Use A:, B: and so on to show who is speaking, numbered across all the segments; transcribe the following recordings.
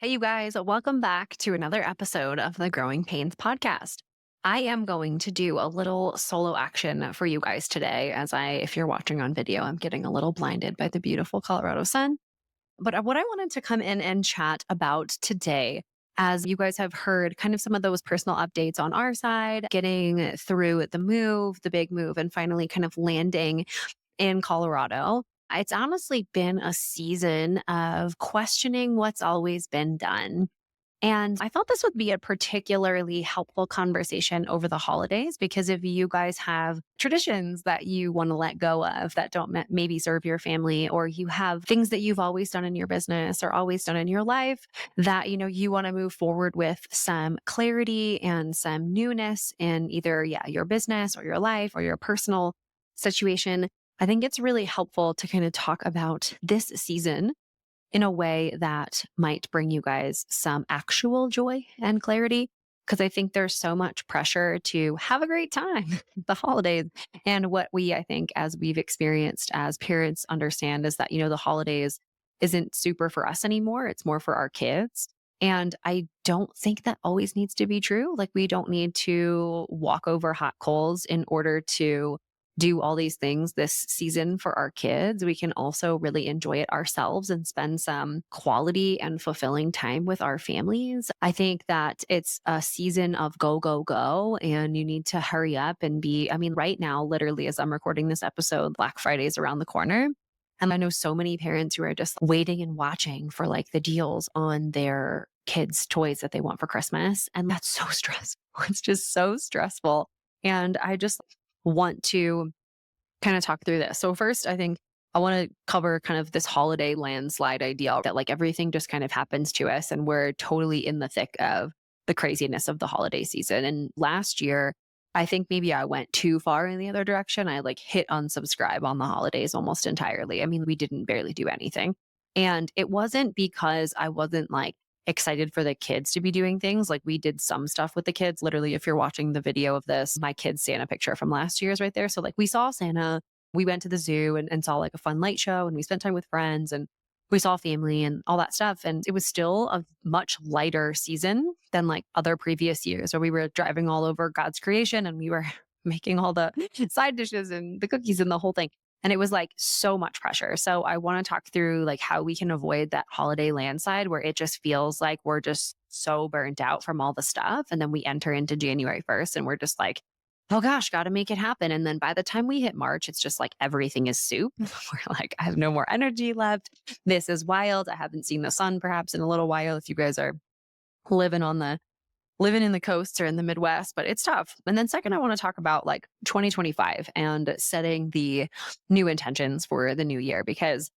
A: Hey, you guys, welcome back to another episode of the Growing Pains podcast. I am going to do a little solo action for you guys today. If you're watching on video, I'm getting a little blinded by the beautiful Colorado sun. But what I wanted to come in and chat about today, as you guys have heard kind of some of those personal updates on our side, getting through the big move, and finally kind of landing in Colorado. It's honestly been a season of questioning what's always been done. And I thought this would be a particularly helpful conversation over the holidays because if you guys have traditions that you want to let go of that don't maybe serve your family, or you have things that you've always done in your business or always done in your life that, you want to move forward with some clarity and some newness in either, your business or your life or your personal situation, I think it's really helpful to kind of talk about this season in a way that might bring you guys some actual joy and clarity. Because I think there's so much pressure to have a great time, the holidays. And what I think, as we've experienced as parents, understand is that, the holidays isn't super for us anymore. It's more for our kids. And I don't think that always needs to be true. Like, we don't need to walk over hot coals in order to do all these things this season for our kids. We can also really enjoy it ourselves and spend some quality and fulfilling time with our families. I think that it's a season of go, go, go, and you need to hurry up and right now, literally, as I'm recording this episode, Black Friday is around the corner. And I know so many parents who are just waiting and watching for like the deals on their kids' toys that they want for Christmas. And that's so stressful. It's just so stressful. And I just want to kind of talk through this. So first, I think I want to cover kind of this holiday landslide idea that like everything just kind of happens to us and we're totally in the thick of the craziness of the holiday season. And last year, I think maybe I went too far in the other direction. I like hit unsubscribe on the holidays almost entirely. I mean, we didn't barely do anything. And it wasn't because I wasn't like excited for the kids to be doing things. Like, we did some stuff with the kids. Literally, if you're watching the video of this, my kid's Santa picture from last year is right there. So like, we saw Santa, we went to the zoo and saw like a fun light show, and we spent time with friends, and we saw family and all that stuff. And it was still a much lighter season than like other previous years where we were driving all over God's creation and we were making all the side dishes and the cookies and the whole thing. And it was like so much pressure. So I want to talk through like how we can avoid that holiday landslide where it just feels like we're just so burnt out from all the stuff. And then we enter into January 1st and we're just like, oh gosh, got to make it happen. And then by the time we hit March, it's just like everything is soup. We're like, I have no more energy left. This is wild. I haven't seen the sun perhaps in a little while if you guys are living on the living in the coasts or in the Midwest, but it's tough. And then second, I want to talk about like 2025 and setting the new intentions for the new year, because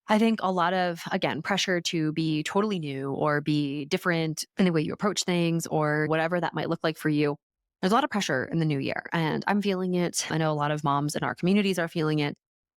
A: I think a lot of, again, pressure to be totally new or be different in the way you approach things or whatever that might look like for you. There's a lot of pressure in the new year and I'm feeling it. I know a lot of moms in our communities are feeling it.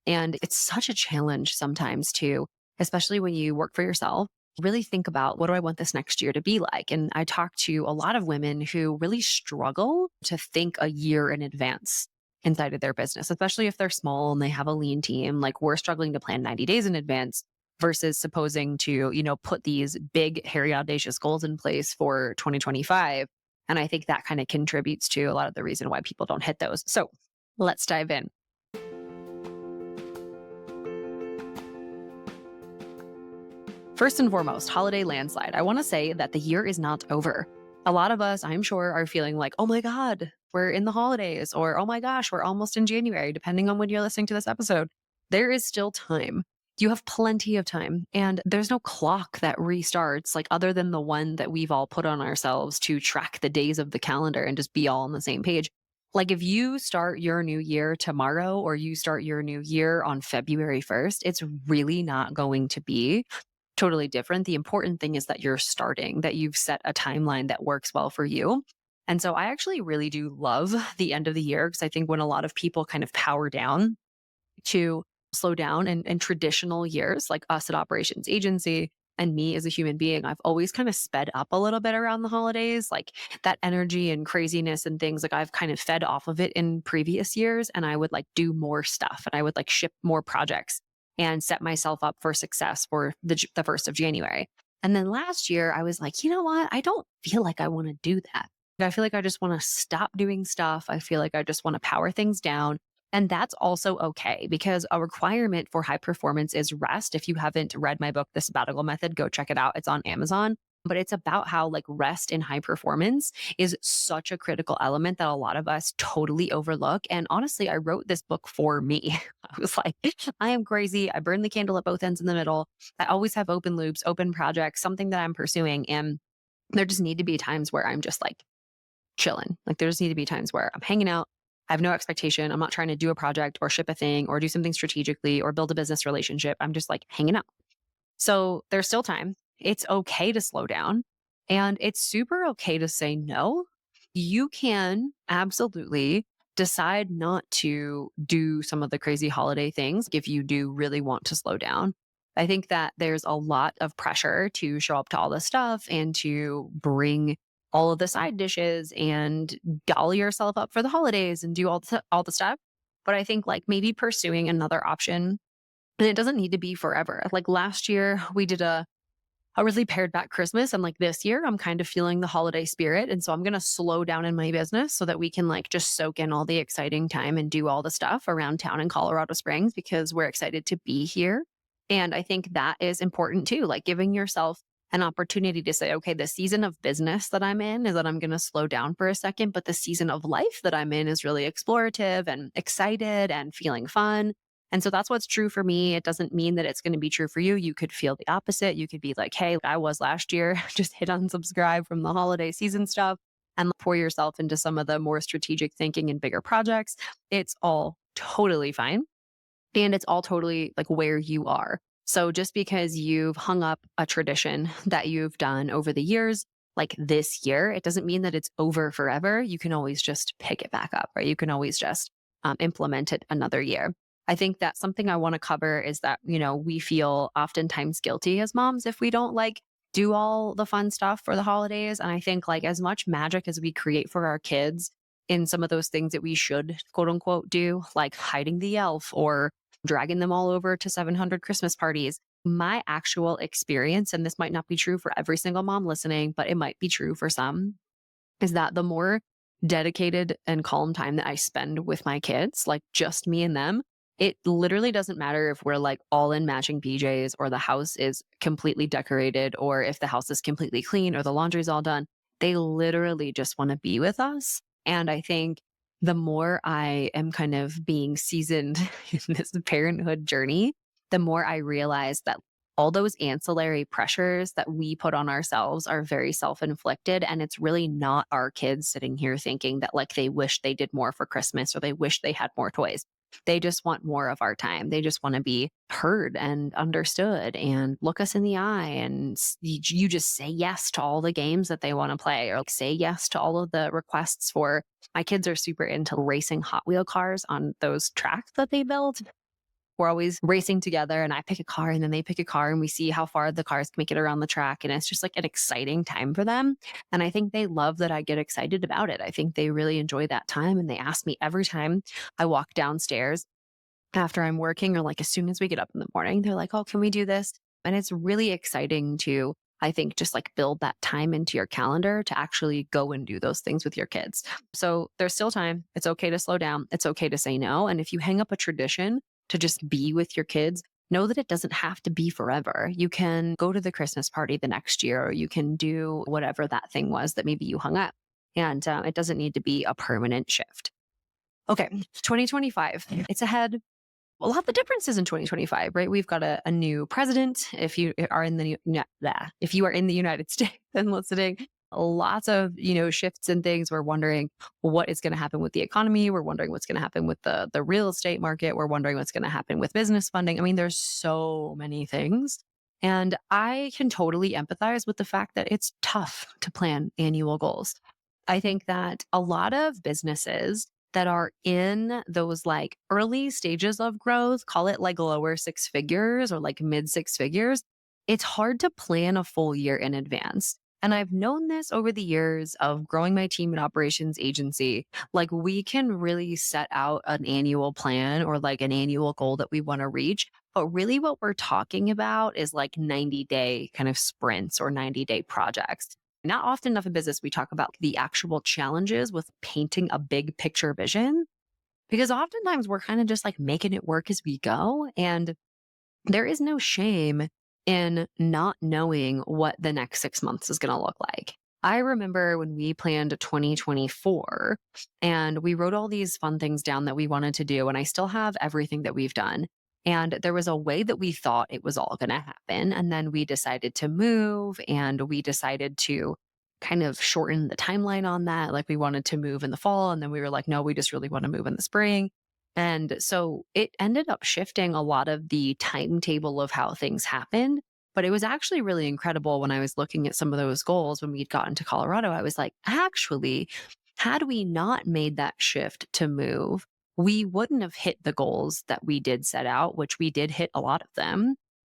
A: And it's such a challenge sometimes too, especially when you work for yourself. Really think about, what do I want this next year to be like? And I talk to a lot of women who really struggle to think a year in advance inside of their business, especially if they're small and they have a lean team. Like, we're struggling to plan 90 days in advance versus supposing to, put these big, hairy, audacious goals in place for 2025. And I think that kind of contributes to a lot of the reason why people don't hit those. So let's dive in. First and foremost, holiday landslide. I want to say that the year is not over. A lot of us, I'm sure, are feeling like, oh my God, we're in the holidays, or oh my gosh, we're almost in January, depending on when you're listening to this episode. There is still time. You have plenty of time, and there's no clock that restarts, like other than the one that we've all put on ourselves to track the days of the calendar and just be all on the same page. Like, if you start your new year tomorrow or you start your new year on February 1st, it's really not going to be totally different. The important thing is that you're starting, that you've set a timeline that works well for you. And so I actually really do love the end of the year, because I think when a lot of people kind of power down to slow down in traditional years, like us at operations agency and me as a human being, I've always kind of sped up a little bit around the holidays, like that energy and craziness and things. Like, I've kind of fed off of it in previous years, and I would like do more stuff and I would like ship more projects and set myself up for success for the 1st of January. And then last year, I was like, you know what? I don't feel like I want to do that. I feel like I just want to stop doing stuff. I feel like I just want to power things down. And that's also okay because a requirement for high performance is rest. If you haven't read my book, The Sabbatical Method, go check it out. It's on Amazon. But it's about how like rest in high performance is such a critical element that a lot of us totally overlook. And honestly, I wrote this book for me. I was like, I am crazy. I burn the candle at both ends in the middle. I always have open loops, open projects, something that I'm pursuing. And there just need to be times where I'm just like chilling. Like there just need to be times where I'm hanging out. I have no expectation. I'm not trying to do a project or ship a thing or do something strategically or build a business relationship. I'm just like hanging out. So there's still time. It's okay to slow down and it's super okay to say no. You can absolutely decide not to do some of the crazy holiday things if you do really want to slow down. I think that there's a lot of pressure to show up to all this stuff and to bring all of the side dishes and doll yourself up for the holidays and do all the stuff. But I think like maybe pursuing another option, and it doesn't need to be forever. Like last year, we did a really pared back Christmas. And like this year, I'm kind of feeling the holiday spirit. And so I'm going to slow down in my business so that we can like just soak in all the exciting time and do all the stuff around town in Colorado Springs because we're excited to be here. And I think that is important too, like giving yourself an opportunity to say, okay, the season of business that I'm in is that I'm going to slow down for a second, but the season of life that I'm in is really explorative and excited and feeling fun. And so that's what's true for me. It doesn't mean that it's going to be true for you. You could feel the opposite. You could be like, hey, I was last year, just hit unsubscribe from the holiday season stuff and pour yourself into some of the more strategic thinking and bigger projects. It's all totally fine. And it's all totally like where you are. So just because you've hung up a tradition that you've done over the years, like this year, it doesn't mean that it's over forever. You can always just pick it back up, right? You can always just implement it another year. I think that something I want to cover is that, we feel oftentimes guilty as moms if we don't like do all the fun stuff for the holidays. And I think like as much magic as we create for our kids in some of those things that we should quote unquote do, like hiding the elf or dragging them all over to 700 Christmas parties. My actual experience, and this might not be true for every single mom listening, but it might be true for some, is that the more dedicated and calm time that I spend with my kids, like just me and them, it literally doesn't matter if we're like all in matching PJs or the house is completely decorated or if the house is completely clean or the laundry's all done. They literally just want to be with us. And I think the more I am kind of being seasoned in this parenthood journey, the more I realize that all those ancillary pressures that we put on ourselves are very self-inflicted. And it's really not our kids sitting here thinking that like they wish they did more for Christmas or they wish they had more toys. They just want more of our time. They just want to be heard and understood and look us in the eye. And you just say yes to all the games that they want to play or like say yes to all of the requests for. My kids are super into racing Hot Wheel cars on those tracks that they build. We're always racing together and I pick a car and then they pick a car and we see how far the cars can make it around the track. And it's just like an exciting time for them. And I think they love that I get excited about it. I think they really enjoy that time. And they ask me every time I walk downstairs after I'm working or like as soon as we get up in the morning, they're like, oh, can we do this? And it's really exciting to, I think, just like build that time into your calendar to actually go and do those things with your kids. So there's still time. It's okay to slow down. It's okay to say no. And if you hang up a tradition to just be with your kids, know that it doesn't have to be forever. You can go to the Christmas party the next year, or you can do whatever that thing was that maybe you hung up. And it doesn't need to be a permanent shift. Okay, 2025, it's ahead. A lot of the differences in 2025, right? We've got a new president. If you are in the if you are in the United States and listening, lots of shifts and things. We're wondering what is going to happen with the economy. We're wondering what's going to happen with the real estate market. We're wondering what's going to happen with business funding. I mean, there's so many things. And I can totally empathize with the fact that it's tough to plan annual goals. I think that a lot of businesses that are in those like early stages of growth, call it like lower six figures or like mid six figures, it's hard to plan a full year in advance. And I've known this over the years of growing my team and operations agency. Like, we can really set out an annual plan or like an annual goal that we want to reach. But really, what we're talking about is like 90-day kind of sprints or 90-day projects. Not often enough in business, we talk about the actual challenges with painting a big picture vision because oftentimes we're kind of just like making it work as we go. And there is no shame in not knowing what the next 6 months is going to look like. I remember when we planned 2024 and we wrote all these fun things down that we wanted to do, and I still have everything that we've done. And there was a way that we thought it was all going to happen. And then we decided to move and we decided to kind of shorten the timeline on that. Like, we wanted to move in the fall. And then we were like, no, we just really want to move in the spring. And so it ended up shifting a lot of the timetable of how things happened. But it was actually really incredible when I was looking at some of those goals when we'd gotten to Colorado. I was like, actually, had we not made that shift to move, we wouldn't have hit the goals that we did set out, which we did hit a lot of them.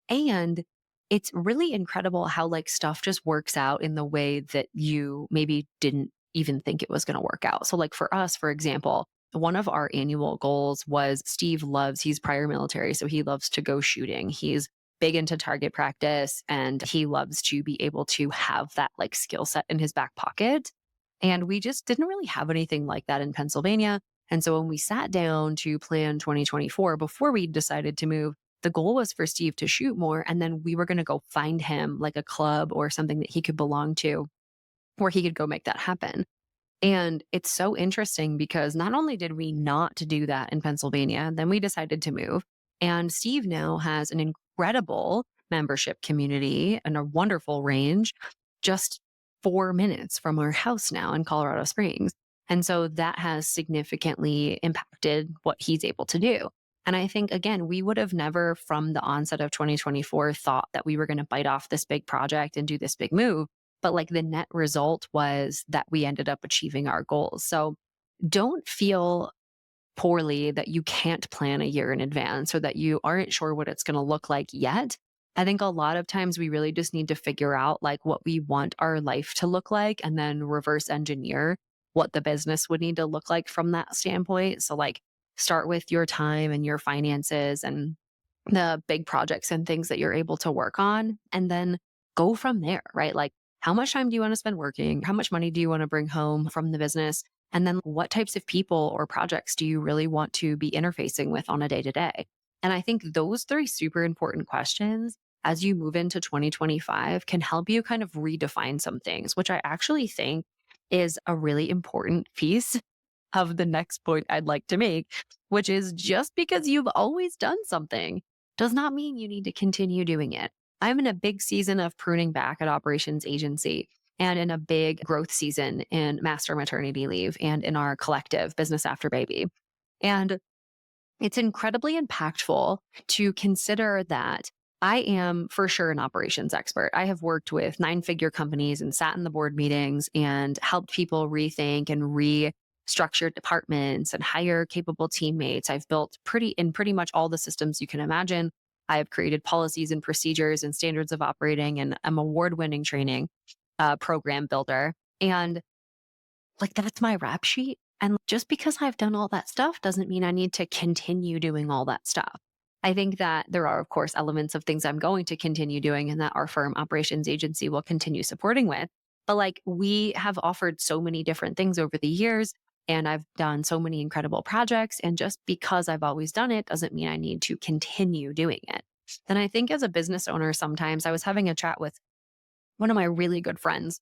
A: And it's really incredible how like stuff just works out in the way that you maybe didn't even think it was going to work out. So, like for us, for example, one of our annual goals was he's prior military, so he loves to go shooting. He's big into target practice and he loves to be able to have that like skill set in his back pocket. And we just didn't really have anything like that in Pennsylvania. And so when we sat down to plan 2024 before we decided to move, the goal was for Steve to shoot more. And then we were going to go find him like a club or something that he could belong to where he could go make that happen. And it's so interesting because not only did we not do that in Pennsylvania, then we decided to move. And Steve now has an incredible membership community and a wonderful range just 4 minutes from our house now in Colorado Springs. And so that has significantly impacted what he's able to do. And I think, again, we would have never from the onset of 2024 thought that we were going to bite off this big project and do this big move. But like the net result was that we ended up achieving our goals. So don't feel poorly that you can't plan a year in advance or that you aren't sure what it's going to look like yet. I think a lot of times we really just need to figure out like what we want our life to look like and then reverse engineer what the business would need to look like from that standpoint. So like start with your time and your finances and the big projects and things that you're able to work on and then go from there, right? Like how much time do you want to spend working? How much money do you want to bring home from the business? And then what types of people or projects do you really want to be interfacing with on a day to day? And I think those three super important questions as you move into 2025 can help you kind of redefine some things, which I actually think is a really important piece of the next point I'd like to make, which is just because you've always done something does not mean you need to continue doing it. I'm in a big season of pruning back at operations agency and in a big growth season in master maternity leave and in our collective business after baby. And it's incredibly impactful to consider that I am for sure an operations expert. I have worked with 9-figure companies and sat in the board meetings and helped people rethink and restructure departments and hire capable teammates. I've built pretty much all the systems you can imagine. I've created policies and procedures and standards of operating, and I'm award-winning training program builder. And like that's my rap sheet. And just because I've done all that stuff doesn't mean I need to continue doing all that stuff. I think that there are, of course, elements of things I'm going to continue doing and that our firm operations agency will continue supporting with. But like we have offered so many different things over the years and I've done so many incredible projects. And just because I've always done it doesn't mean I need to continue doing it. And I think as a business owner, sometimes I was having a chat with one of my really good friends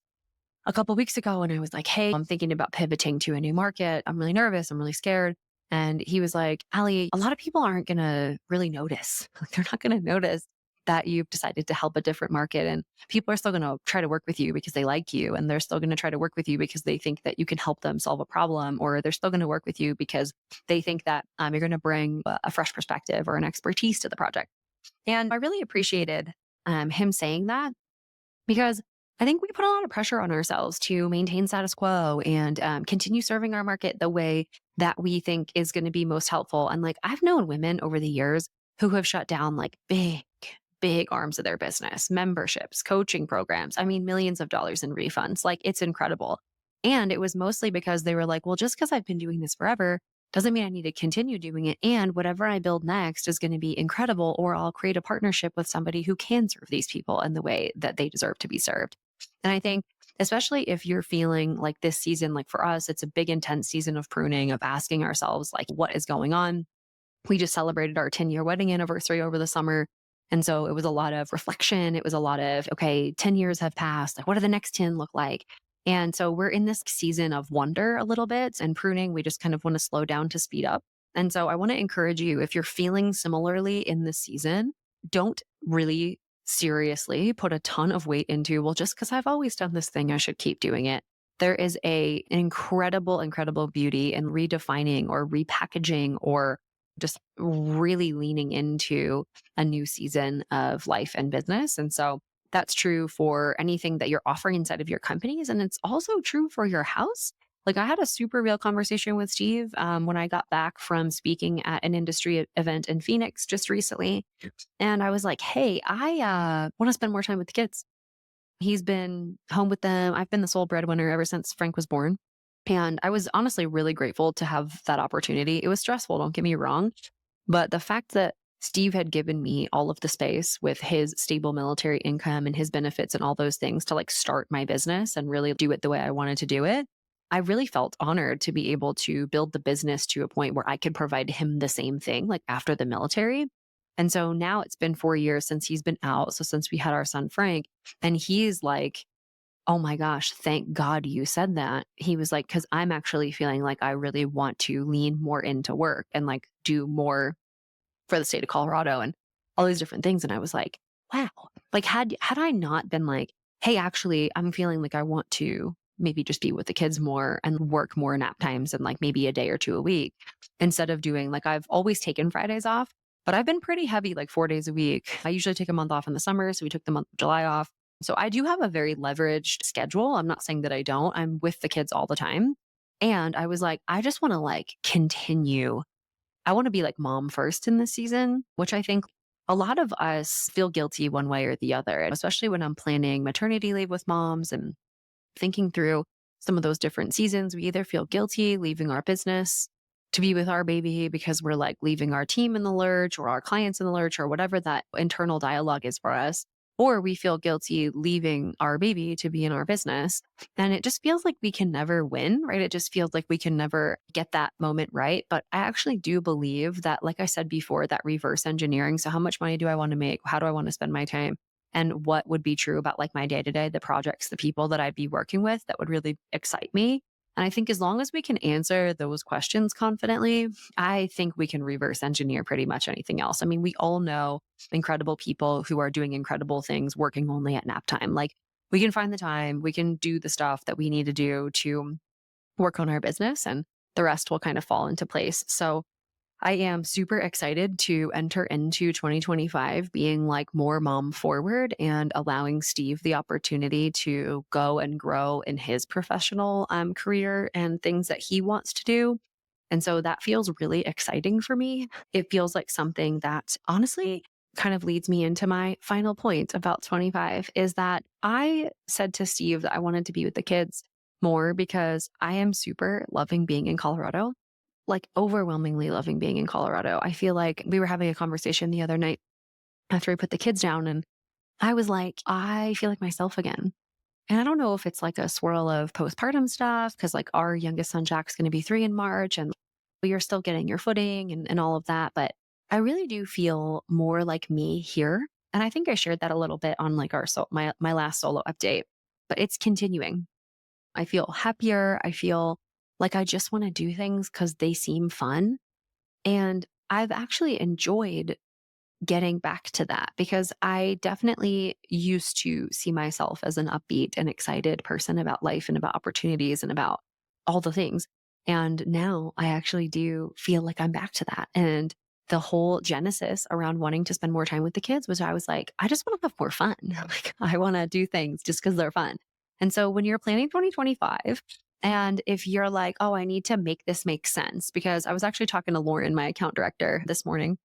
A: a couple weeks ago and I was like, hey, I'm thinking about pivoting to a new market. I'm really nervous. I'm really scared. And he was like, Ali, a lot of people aren't going to really notice. Like, they're not going to notice that you've decided to help a different market. And people are still going to try to work with you because they like you. And they're still going to try to work with you because they think that you can help them solve a problem. Or they're still going to work with you because they think that you're going to bring a fresh perspective or an expertise to the project. And I really appreciated him saying that because I think we put a lot of pressure on ourselves to maintain status quo and continue serving our market the way that we think is going to be most helpful. And like I've known women over the years who have shut down like big arms of their business, memberships, coaching programs. I mean, millions of dollars in refunds. Like it's incredible. And it was mostly because they were like, well, just because I've been doing this forever doesn't mean I need to continue doing it. And whatever I build next is going to be incredible, or I'll create a partnership with somebody who can serve these people in the way that they deserve to be served. And I think, especially if you're feeling like this season, like for us, it's a big, intense season of pruning, of asking ourselves, like, what is going on? We just celebrated our 10-year wedding anniversary over the summer. And so it was a lot of reflection. It was a lot of, okay, 10 years have passed. Like, what do the next 10 look like? And so we're in this season of wonder a little bit and pruning. We just kind of want to slow down to speed up. And so I want to encourage you, if you're feeling similarly in this season, don't really seriously put a ton of weight into, well, just because I've always done this thing, I should keep doing it. There is an incredible, incredible beauty in redefining or repackaging or just really leaning into a new season of life and business. And so that's true for anything that you're offering inside of your companies. And it's also true for your house. Like I had a super real conversation with Steve when I got back from speaking at an industry event in Phoenix just recently. And I was like, hey, I want to spend more time with the kids. He's been home with them. I've been the sole breadwinner ever since Frank was born. And I was honestly really grateful to have that opportunity. It was stressful, don't get me wrong. But the fact that Steve had given me all of the space with his stable military income and his benefits and all those things to like start my business and really do it the way I wanted to do it, I really felt honored to be able to build the business to a point where I could provide him the same thing, like after the military. And so now it's been 4 years since he's been out. So since we had our son, Frank, and he's like, oh my gosh, thank God you said that. He was like, because I'm actually feeling like I really want to lean more into work and like do more for the state of Colorado and all these different things. And I was like, wow, like had I not been like, hey, actually, I'm feeling like I want to maybe just be with the kids more and work more nap times and like maybe a day or two a week instead of doing like I've always taken Fridays off, but I've been pretty heavy like 4 days a week. I usually take a month off in the summer. So we took the month of July off. So I do have a very leveraged schedule. I'm not saying that I don't. I'm with the kids all the time. And I was like, I just want to like continue. I want to be like mom first in this season, which I think a lot of us feel guilty one way or the other, especially when I'm planning maternity leave with moms and thinking through some of those different seasons. We either feel guilty leaving our business to be with our baby because we're like leaving our team in the lurch or our clients in the lurch or whatever that internal dialogue is for us. Or we feel guilty leaving our baby to be in our business. And it just feels like we can never win, right? It just feels like we can never get that moment right. But I actually do believe that, like I said before, that reverse engineering. So, how much money do I want to make? How do I want to spend my time? And what would be true about like my day to day, the projects, the people that I'd be working with that would really excite me. And I think as long as we can answer those questions confidently, I think we can reverse engineer pretty much anything else. I mean, we all know incredible people who are doing incredible things working only at nap time. Like we can find the time, we can do the stuff that we need to do to work on our business, and the rest will kind of fall into place. So I am super excited to enter into 2025 being like more mom forward and allowing Steve the opportunity to go and grow in his professional career and things that he wants to do. And so that feels really exciting for me. It feels like something that honestly kind of leads me into my final point about 25 is that I said to Steve that I wanted to be with the kids more because I am super loving being in Colorado, like overwhelmingly loving being in Colorado. I feel like we were having a conversation the other night after I put the kids down, and I was like, I feel like myself again. And I don't know if it's like a swirl of postpartum stuff, because like our youngest son, Jack's going to be 3 in March, and you're still getting your footing and all of that. But I really do feel more like me here. And I think I shared that a little bit on like my last solo update, but it's continuing. I feel happier. I feel like I just want to do things because they seem fun. And I've actually enjoyed getting back to that because I definitely used to see myself as an upbeat and excited person about life and about opportunities and about all the things. And now I actually do feel like I'm back to that. And the whole genesis around wanting to spend more time with the kids was I was like, I just want to have more fun. Like I want to do things just because they're fun. And so when you're planning 2025, and if you're like, oh, I need to make this make sense, because I was actually talking to Lauren, my account director, this morning,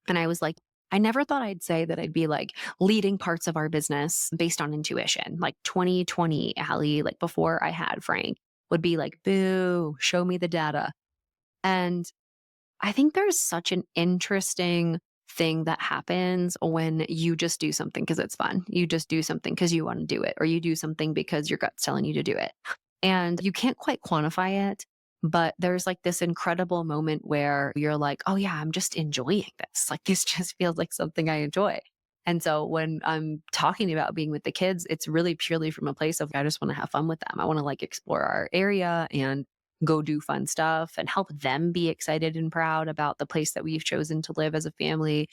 A: and I was like, I never thought I'd say that I'd be like leading parts of our business based on intuition. Like 2020, Allie, like before I had Frank, would be like, boo, show me the data. And I think there's such an interesting thing that happens when you just do something because it's fun. You just do something because you want to do it, or you do something because your gut's telling you to do it. And you can't quite quantify it, but there's like this incredible moment where you're like, oh, yeah, I'm just enjoying this. Like, this just feels like something I enjoy. And so when I'm talking about being with the kids, it's really purely from a place of I just want to have fun with them. I want to like explore our area and go do fun stuff and help them be excited and proud about the place that we've chosen to live as a family,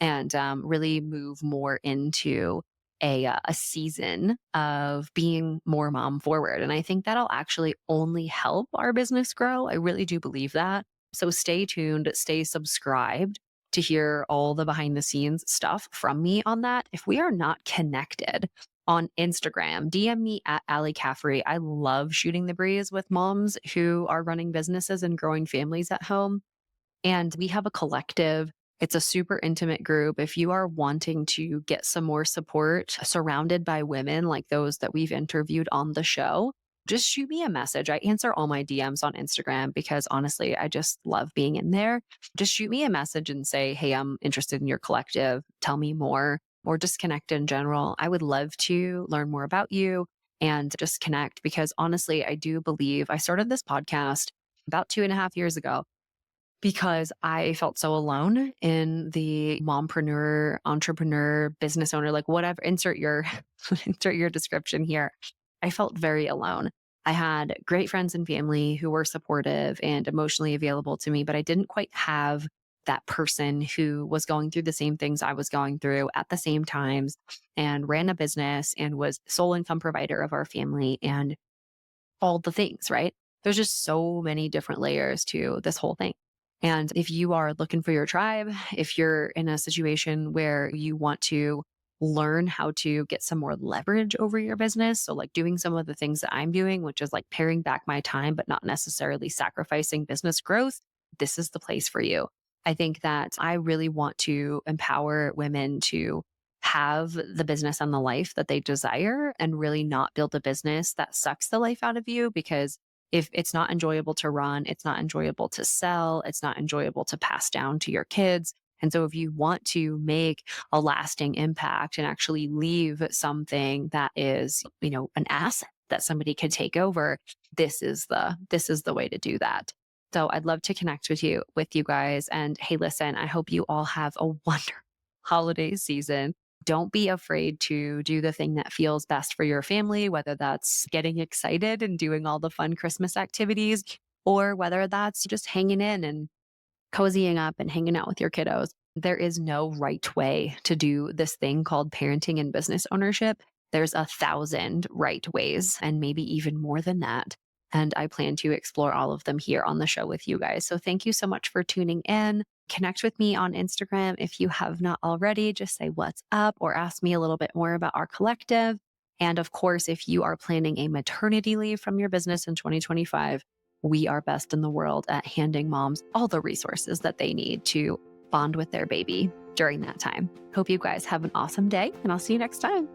A: and really move more into a season of being more mom forward. And I think that'll actually only help our business grow. I really do believe that. So stay tuned, stay subscribed to hear all the behind the scenes stuff from me on that. If we are not connected on Instagram, DM me at Allie Caffrey. I love shooting the breeze with moms who are running businesses and growing families at home. And we have a collective. It's a super intimate group. If you are wanting to get some more support surrounded by women like those that we've interviewed on the show, just shoot me a message. I answer all my DMs on Instagram because honestly, I just love being in there. Just shoot me a message and say, hey, I'm interested in your collective. Tell me more, or just connect in general. I would love to learn more about you and just connect because honestly, I do believe I started this podcast about 2.5 years ago because I felt so alone in the mompreneur, entrepreneur, business owner, like whatever, insert your insert your description here. I felt very alone. I had great friends and family who were supportive and emotionally available to me, but I didn't quite have that person who was going through the same things I was going through at the same times and ran a business and was sole income provider of our family and all the things, right? There's just so many different layers to this whole thing. And if you are looking for your tribe, if you're in a situation where you want to learn how to get some more leverage over your business, so like doing some of the things that I'm doing, which is like paring back my time, but not necessarily sacrificing business growth, this is the place for you. I think that I really want to empower women to have the business and the life that they desire and really not build a business that sucks the life out of you, because if it's not enjoyable to run, it's not enjoyable to sell, it's not enjoyable to pass down to your kids. And so if you want to make a lasting impact and actually leave something that is, an asset that somebody could take over, this is the way to do that. So I'd love to connect with you guys. And hey, listen, I hope you all have a wonderful holiday season. Don't be afraid to do the thing that feels best for your family, whether that's getting excited and doing all the fun Christmas activities, or whether that's just hanging in and cozying up and hanging out with your kiddos. There is no right way to do this thing called parenting and business ownership. There's 1,000 right ways, and maybe even more than that. And I plan to explore all of them here on the show with you guys. So thank you so much for tuning in. Connect with me on Instagram if you have not already. Just say what's up or ask me a little bit more about our collective. And of course, if you are planning a maternity leave from your business in 2025, we are best in the world at handing moms all the resources that they need to bond with their baby during that time. Hope you guys have an awesome day, and I'll see you next time.